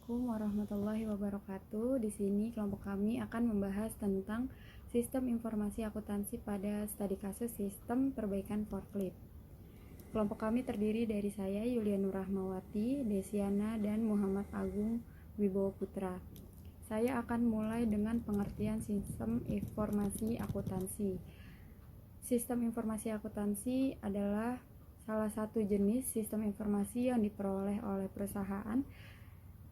Assalamualaikum warahmatullahi wabarakatuh. Di sini kelompok kami akan membahas tentang sistem informasi akuntansi pada studi kasus sistem perbaikan forklift. Kelompok kami terdiri dari saya, Yulia Nur Rahmawati, Desiana, dan Muhammad Agung Wibowo Putra. Saya akan mulai dengan pengertian sistem informasi akuntansi. Sistem informasi akuntansi adalah salah satu jenis sistem informasi yang diperoleh oleh perusahaan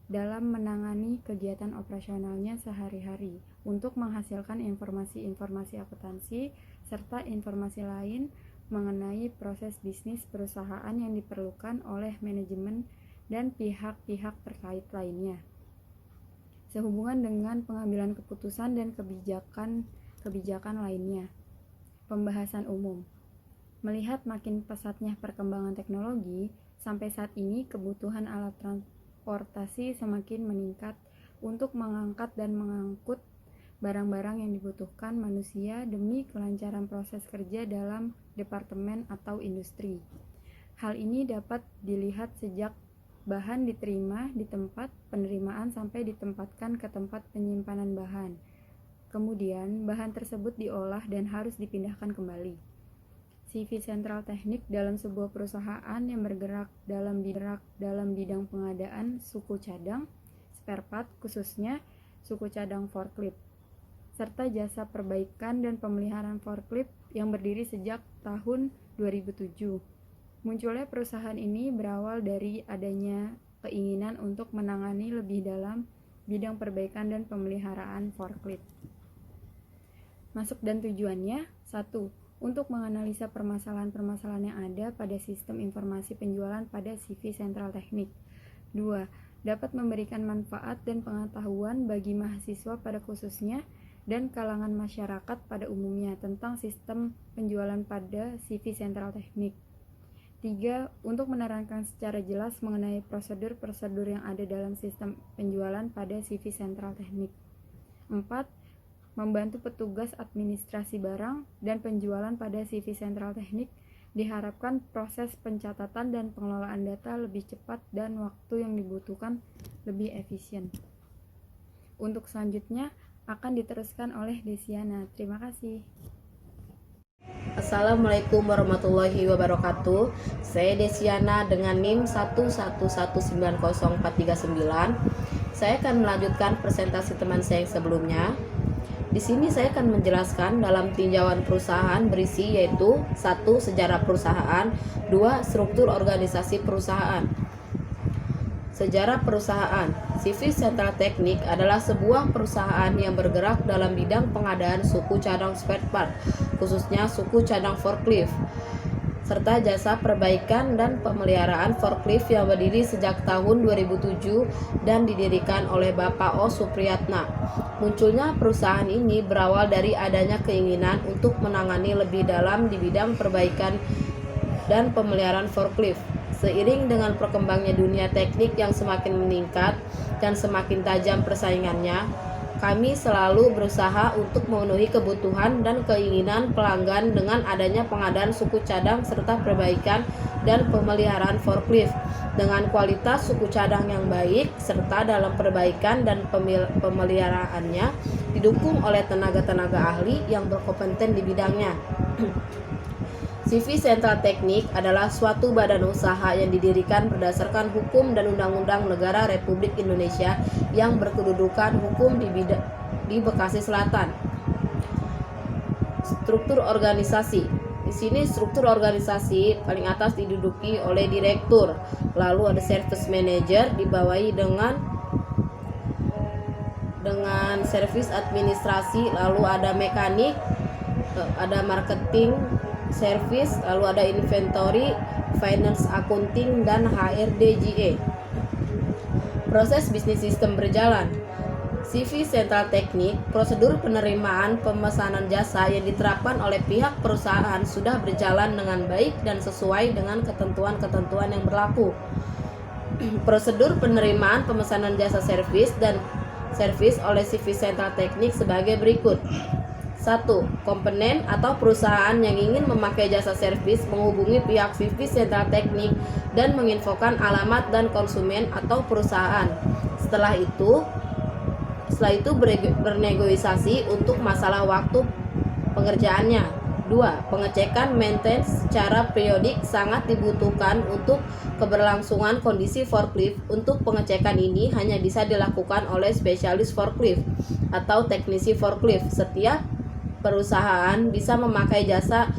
dalam menangani kegiatan operasionalnya sehari-hari untuk menghasilkan informasi-informasi akuntansi serta informasi lain mengenai proses bisnis perusahaan yang diperlukan oleh manajemen dan pihak-pihak terkait lainnya sehubungan dengan pengambilan keputusan dan kebijakan lainnya. Pembahasan umum. Melihat makin pesatnya perkembangan teknologi, sampai saat ini kebutuhan alat transportasi semakin meningkat untuk mengangkat dan mengangkut barang-barang yang dibutuhkan manusia demi kelancaran proses kerja dalam departemen atau industri. Hal ini dapat dilihat sejak bahan diterima di tempat penerimaan sampai ditempatkan ke tempat penyimpanan bahan. Kemudian, bahan tersebut diolah dan harus dipindahkan kembali. CV sentral teknik dalam sebuah perusahaan yang bergerak dalam bidang pengadaan suku cadang, spare part khususnya suku cadang forklift, serta jasa perbaikan dan pemeliharaan forklift yang berdiri sejak tahun 2007. Munculnya perusahaan ini berawal dari adanya keinginan untuk menangani lebih dalam bidang perbaikan dan pemeliharaan forklift. Masuk dan tujuannya: 1. Untuk menganalisa permasalahan-permasalahan yang ada pada sistem informasi penjualan pada CV sentral teknik. 2. Dapat memberikan manfaat dan pengetahuan bagi mahasiswa pada khususnya dan kalangan masyarakat pada umumnya tentang sistem penjualan pada CV sentral teknik. 3. Untuk menerangkan secara jelas mengenai prosedur-prosedur yang ada dalam sistem penjualan pada CV sentral teknik. 4. Membantu petugas administrasi barang dan penjualan pada CV sentral teknik. Diharapkan proses pencatatan dan pengelolaan data lebih cepat dan waktu yang dibutuhkan lebih efisien. Untuk selanjutnya akan diteruskan oleh Desiana. Terima kasih. Assalamualaikum warahmatullahi wabarakatuh. Saya Desiana dengan NIM 111900439. Saya akan melanjutkan presentasi teman saya yang sebelumnya. Di sini saya akan menjelaskan dalam tinjauan perusahaan berisi yaitu 1. Sejarah perusahaan, 2. Struktur organisasi perusahaan. Sejarah perusahaan. CV Sentral Teknik adalah sebuah perusahaan yang bergerak dalam bidang pengadaan suku cadang spare part, khususnya suku cadang forklift, serta jasa perbaikan dan pemeliharaan forklift yang berdiri sejak tahun 2007 dan didirikan oleh Bapak O. Supriyatna. Munculnya perusahaan ini berawal dari adanya keinginan untuk menangani lebih dalam di bidang perbaikan dan pemeliharaan forklift. Seiring dengan perkembangnya dunia teknik yang semakin meningkat dan semakin tajam persaingannya, kami selalu berusaha untuk memenuhi kebutuhan dan keinginan pelanggan dengan adanya pengadaan suku cadang serta perbaikan dan pemeliharaan forklift dengan kualitas suku cadang yang baik, serta dalam perbaikan dan pemeliharaannya didukung oleh tenaga-tenaga ahli yang berkompeten di bidangnya. CV Sentral Teknik adalah suatu badan usaha yang didirikan berdasarkan hukum dan undang-undang negara Republik Indonesia yang berkedudukan hukum di Bekasi Selatan. Struktur organisasi. Di sini struktur organisasi paling atas diduduki oleh direktur, lalu ada service manager dibawahi dengan service administrasi, lalu ada mekanik, ada marketing, service, lalu ada inventory, finance, accounting, dan HRD/GE. Proses bisnis sistem berjalan. CV Sentral Teknik, prosedur penerimaan pemesanan jasa yang diterapkan oleh pihak perusahaan sudah berjalan dengan baik dan sesuai dengan ketentuan-ketentuan yang berlaku. Prosedur penerimaan pemesanan jasa servis oleh CV Sentral Teknik sebagai berikut. 1. Komponen atau perusahaan yang ingin memakai jasa servis menghubungi pihak CV Sentral Teknik dan menginfokan alamat dan konsumen atau perusahaan. Setelah itu bernegosiasi untuk masalah waktu pengerjaannya. 2. Pengecekan maintenance secara periodik sangat dibutuhkan untuk keberlangsungan kondisi forklift. Untuk pengecekan ini hanya bisa dilakukan oleh spesialis forklift atau teknisi forklift. Setiap perusahaan bisa memakai jasa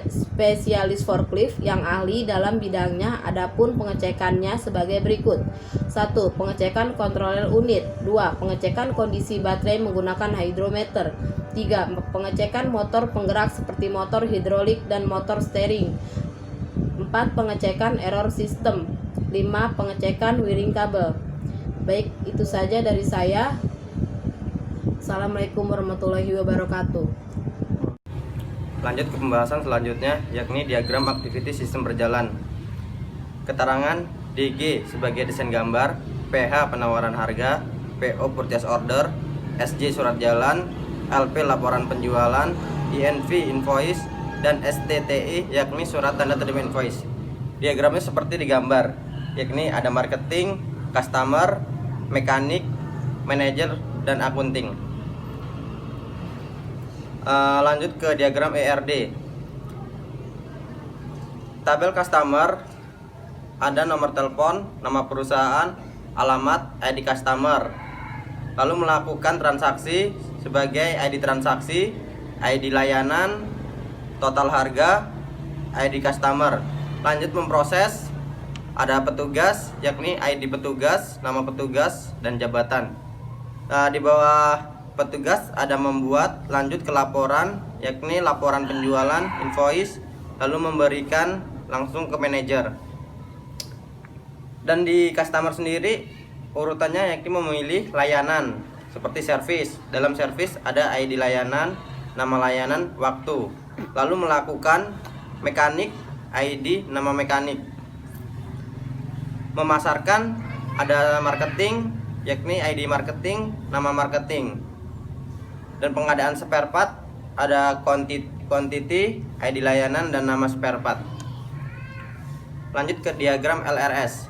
spesialis forklift yang ahli dalam bidangnya. Adapun pengecekannya sebagai berikut. 1. Pengecekan kontroler unit. 2. Pengecekan kondisi baterai menggunakan hidrometer. 3. Pengecekan motor penggerak seperti motor hidrolik dan motor steering. 4. Pengecekan error system. 5. Pengecekan wiring kabel. Baik, itu saja dari saya. Assalamualaikum warahmatullahi wabarakatuh. Lanjut ke pembahasan selanjutnya, yakni diagram activity sistem berjalan. Keterangan DG sebagai desain gambar, PH penawaran harga, PO purchase order, SJ surat jalan, LP laporan penjualan, INV invoice, dan STTI yakni surat tanda terima invoice. Diagramnya seperti digambar, yakni ada marketing, customer, mekanik, manajer, dan akunting. Lanjut ke diagram ERD. Tabel customer ada nomor telepon, nama perusahaan, alamat, ID customer. Lalu melakukan transaksi sebagai ID transaksi, ID layanan, total harga, ID customer. Lanjut memproses, ada petugas yakni ID petugas, nama petugas, dan jabatan. Di bawah petugas ada membuat, lanjut ke laporan yakni laporan penjualan, invoice, lalu memberikan langsung ke manajer. Dan di customer sendiri urutannya yakni memilih layanan seperti service. Dalam service ada ID layanan, nama layanan, waktu. Lalu melakukan mekanik, ID, nama mekanik. Memasarkan ada marketing yakni ID marketing, nama marketing. Dan pengadaan spare part ada quantity, ID layanan, dan nama spare part. Lanjut ke diagram LRS.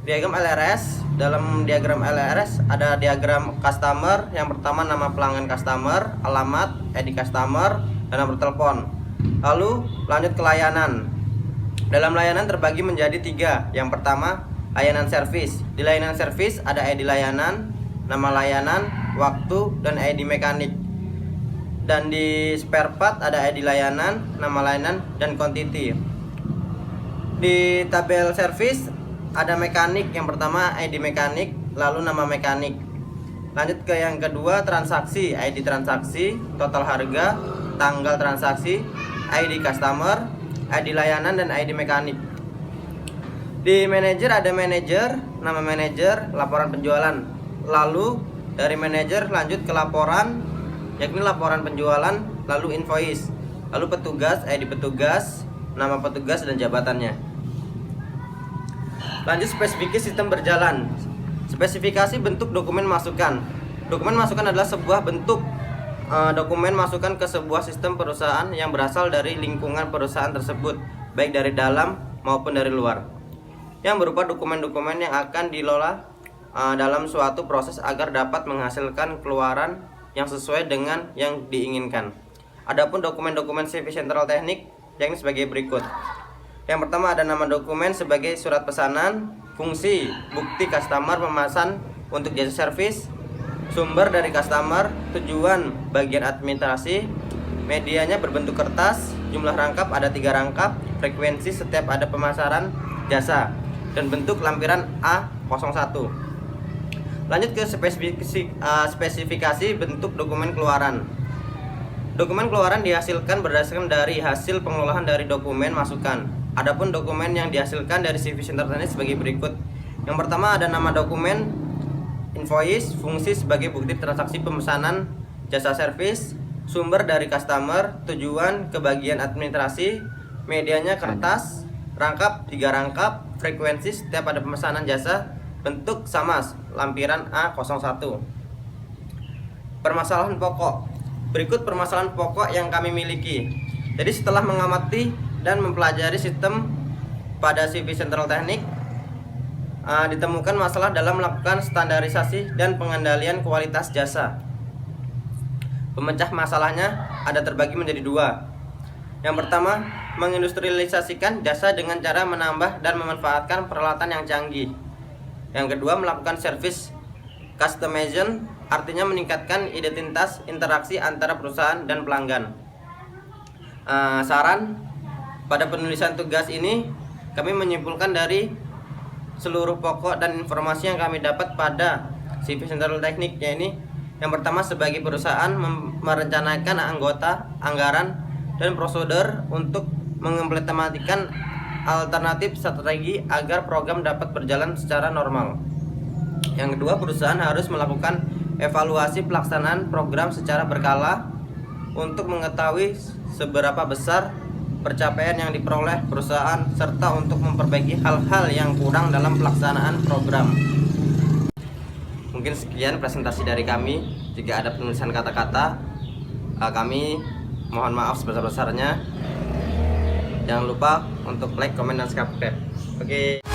Diagram LRS, dalam diagram LRS ada diagram customer. Yang pertama nama pelanggan customer, alamat, ID customer, dan nomor telepon. Lalu lanjut ke layanan. Dalam layanan terbagi menjadi 3. Yang pertama layanan service. Di layanan service ada ID layanan, nama layanan, waktu, dan ID mekanik. Dan di spare part ada ID layanan, nama layanan, dan quantity. Di tabel service ada mekanik. Yang pertama ID mekanik, lalu nama mekanik. Lanjut ke yang kedua transaksi, ID transaksi, total harga, tanggal transaksi, ID customer, ID layanan, dan ID mekanik. Di manajer ada manajer, nama manajer, laporan penjualan. Lalu dari manajer lanjut ke laporan yakni laporan penjualan, lalu invoice, lalu petugas, ID petugas, nama petugas, dan jabatannya. Lanjut spesifikasi sistem berjalan. Spesifikasi bentuk dokumen masukan. Dokumen masukan adalah sebuah bentuk dokumen masukan ke sebuah sistem perusahaan yang berasal dari lingkungan perusahaan tersebut, baik dari dalam maupun dari luar, yang berupa dokumen-dokumen yang akan dikelola dalam suatu proses agar dapat menghasilkan keluaran yang sesuai dengan yang diinginkan. Adapun dokumen-dokumen CV Sentral Teknik yakni sebagai berikut. Yang pertama ada nama dokumen sebagai surat pesanan, fungsi, bukti customer memesan untuk jasa servis, sumber dari customer, tujuan bagian administrasi, medianya berbentuk kertas, jumlah rangkap ada 3 rangkap, frekuensi setiap ada pemasaran jasa, dan bentuk lampiran A01. Lanjut ke spesifikasi bentuk dokumen keluaran. Dokumen keluaran dihasilkan berdasarkan dari hasil pengolahan dari dokumen masukan. Adapun dokumen yang dihasilkan dari CV Sentral Teknik sebagai berikut. Yang pertama ada nama dokumen, invoice, fungsi sebagai bukti transaksi pemesanan jasa servis, sumber dari customer, tujuan ke bagian administrasi, medianya kertas, rangkap 3 rangkap, frekuensi setiap ada pemesanan jasa, bentuk sama lampiran A01. Permasalahan pokok. Berikut permasalahan pokok yang kami miliki. Jadi setelah mengamati dan mempelajari sistem pada CV Sentral Teknik, ditemukan masalah dalam melakukan standarisasi dan pengendalian kualitas jasa. Pemecah masalahnya ada terbagi menjadi dua. Yang pertama, mengindustrialisasikan jasa dengan cara menambah dan memanfaatkan peralatan yang canggih. Yang kedua, melakukan service customization, artinya meningkatkan identitas interaksi antara perusahaan dan pelanggan. Saran pada penulisan tugas ini, kami menyimpulkan dari seluruh pokok dan informasi yang kami dapat pada CV Sentrale Tekniknya ini. Yang pertama, sebagai perusahaan merencanakan anggota, anggaran, dan prosedur untuk mengimplementasikan alternatif strategi agar program dapat berjalan secara normal. Yang kedua, perusahaan harus melakukan evaluasi pelaksanaan program secara berkala untuk mengetahui seberapa besar pencapaian yang diperoleh perusahaan serta untuk memperbaiki hal-hal yang kurang dalam pelaksanaan program. Mungkin sekian presentasi dari kami. Jika ada penulisan kata-kata, kami mohon maaf sebesar-besarnya. Jangan lupa untuk like, komen, dan subscribe. Oke.